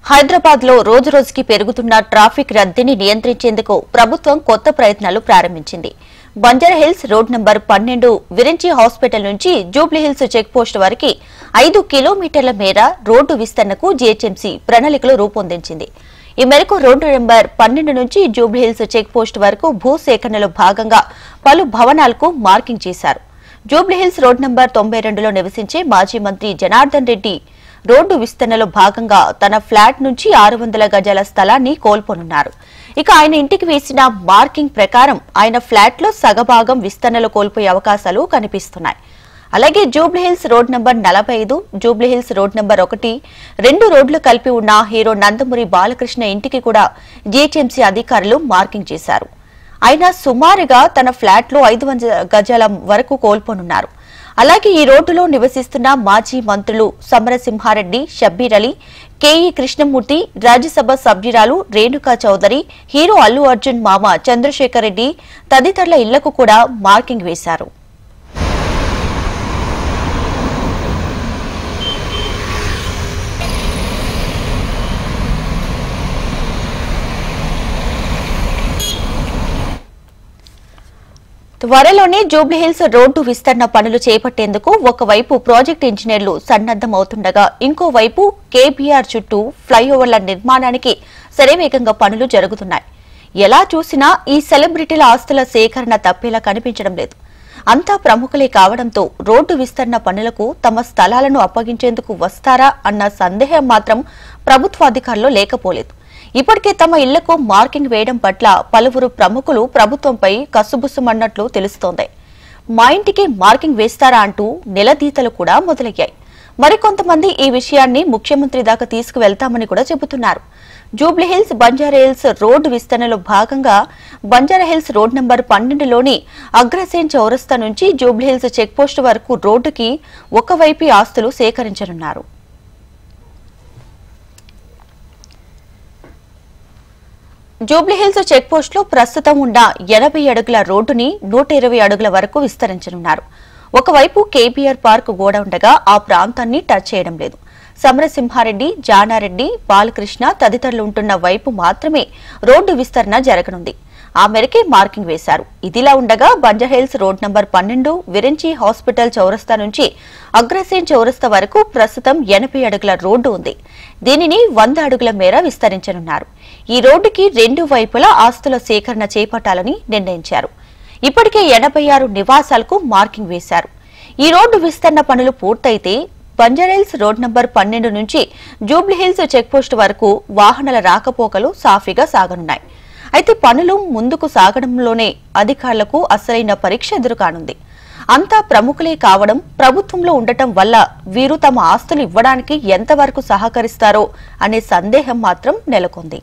హైదరాబాద్ లో రోజురోజుకి పెరుగుతున్న ట్రాఫిక్ రద్దీని నియంత్రించేందుకు ప్రభుత్వం కొత్త ప్రయత్నాలు ప్రారంభించింది. Banjara Hills road number 12 Virinchi hospital నుంచి జూబ్లీహిల్స్ చెక్ పోస్ట్ వరకు 5 కిలోమీటర్ల మేర రోడ్డు విస్తరణకు జీహెచ్ఎంసీ ప్రణాళికలు రూపొందించింది. ఈ మేరకు రోడ్డు నంబర్ 12 నుంచి జూబ్లీహిల్స్ చెక్ పోస్ట్ వరకు భూసేకరణలో భాగంగా పలు భవనాలకు మార్కింగ్ చేశారు. జూబ్లీహిల్స్ రోడ్ నంబర్ 92లో నివసించే మాజీ మంత్రి జనార్దన్ రెడ్డి రోడ్డు విస్తరణలో భాగంగా తన ఫ్లాట్ నుంచి 600 గజాల స్థలాన్ని కోల్పోనున్నారు. ఇక ఆయన ఇంటికి వేసిన మార్కింగ్ ప్రకారం ఆయన ఫ్లాట్ లో సగభాగం విస్తరణలో కోల్పోయే అవకాశాలు కనిపిస్తున్నాయి. అలాగే Jubilee Hills road number 45, Jubilee Hills road number 1, 2 రోడ్లు కలిపి ఉన్న హీరో నందమూరి బాలకృష్ణ ఇంటికి కూడా జీహెచ్ఎంసీ అధికారులు మార్కింగ్ చేశారు. ఆయన సుమారుగా తన ఫ్లాట్ లో 500 గజాల వరకు కోల్పోనున్నారు. అలాగే ఈ రోడ్డులో నివసిస్తున్న మాజీ మంత్రులు సమరసింహారెడ్డి, షబ్బీర్ అలీ, కేఈ కృష్ణమూర్తి, రాజ్యసభ సభ్యురాలు రేణుకా చౌదరి, హీరో అల్లు అర్జున్ మామ చంద్రశేఖర్ రెడ్డి తదితరుల ఇళ్లకు కూడా మార్కింగ్ వేశారు. త్వరలోనే జూబ్లీహిల్స్ రోడ్డు విస్తరణ పనులు చేపట్టేందుకు ఒకవైపు ప్రాజెక్టు ఇంజనీర్లు సన్నద్దమవుతుండగా ఇంకోవైపు కేబీఆర్ చుట్టూ ఫ్లైఓవర్ల నిర్మాణానికి శరవేగంగా పనులు జరుగుతున్నాయి. ఎలా చూసినా ఈ సెలబ్రిటీల ఆస్తుల సేకరణ తప్పేలా కనిపించడం లేదు. అంతా ప్రముఖులే కావడంతో రోడ్డు విస్తరణ పనులకు తమ స్థలాలను అప్పగించేందుకు వస్తారా అన్న సందేహం మాత్రం ప్రభుత్వాధికారులు లేకపోలేదు. ఇప్పటికే తమ ఇళ్లకు మార్కింగ్ వేయడం పట్ల పలువురు ప్రముఖులు ప్రభుత్వంపై కసుబుసుమన్నట్లు తెలుస్తోంది. మా ఇంటికి మార్కింగ్ వేస్తారా అంటూ నిలదీతలు కూడా మొదలయ్యాయి. మరికొంతమంది ఈ విషయాన్ని ముఖ్యమంత్రి దాకా తీసుకువెళ్తామని కూడా చెబుతున్నారు. జూబ్లీహిల్స్ బంజారాహిల్స్ రోడ్డు విస్తరణలో భాగంగా బంజారాహిల్స్ రోడ్ నంబర్ 12లోని అగ్రసేన్ చౌరస్తా నుంచి జూబ్లీహిల్స్ చెక్పోస్ట్ వరకు రోడ్డుకి ఒకవైపు ఆస్తులు సేకరించనున్నారు. జూబ్లీహిల్స్ చెక్పోస్ట్ లో ప్రస్తుతం ఉన్న 80 అడుగుల రోడ్డుని 120 అడుగుల వరకు విస్తరించనున్నారు. ఒకవైపు కేబీఆర్ పార్క్ గోడ ఉండగా ఆ ప్రాంతాన్ని టచ్ చేయడం లేదు. సమరసింహారెడ్డి, జానారెడ్డి, బాలకృష్ణ తదితరులు ఉంటున్న వైపు మాత్రమే రోడ్డు విస్తరణ జరగనుంది. ఆ మేరకే మార్కింగ్ వేశారు. ఇదిలా ఉండగా Banjara Hills road number 12 Virinchi hospital చౌరస్తా నుంచి అగ్రసేన్ చౌరస్తా వరకు ప్రస్తుతం 80 అడుగుల రోడ్డు ఉంది. దీనిని 100 అడుగుల మేర విస్తరించనున్నారు. ఈ రోడ్డుకి 2 వైపులా ఆస్తుల సేకరణ చేపట్టాలని నిర్ణయించారు. ఇప్పటికే 86 నివాసాలకు మార్కింగ్ వేశారు. ఈ రోడ్డు విస్తరణ పనులు పూర్తయితే బంజారాహిల్స్ రోడ్ నంబర్ 12 నుంచి జూబ్లీహిల్స్ చెక్పోస్ట్ వరకు వాహనాల రాకపోకలు సాఫీగా సాగనున్నాయి. అయితే పనులు ముందుకు సాగడంలోనే అధికారులకు అసలైన పరీక్ష ఎదురుకానుంది. అంతా ప్రముఖులే కావడం, ప్రభుత్వంలో ఉండటం వల్ల వీరు తమ ఆస్తులు ఇవ్వడానికి ఎంతవరకు సహకరిస్తారో అనే సందేహం మాత్రం నెలకొంది.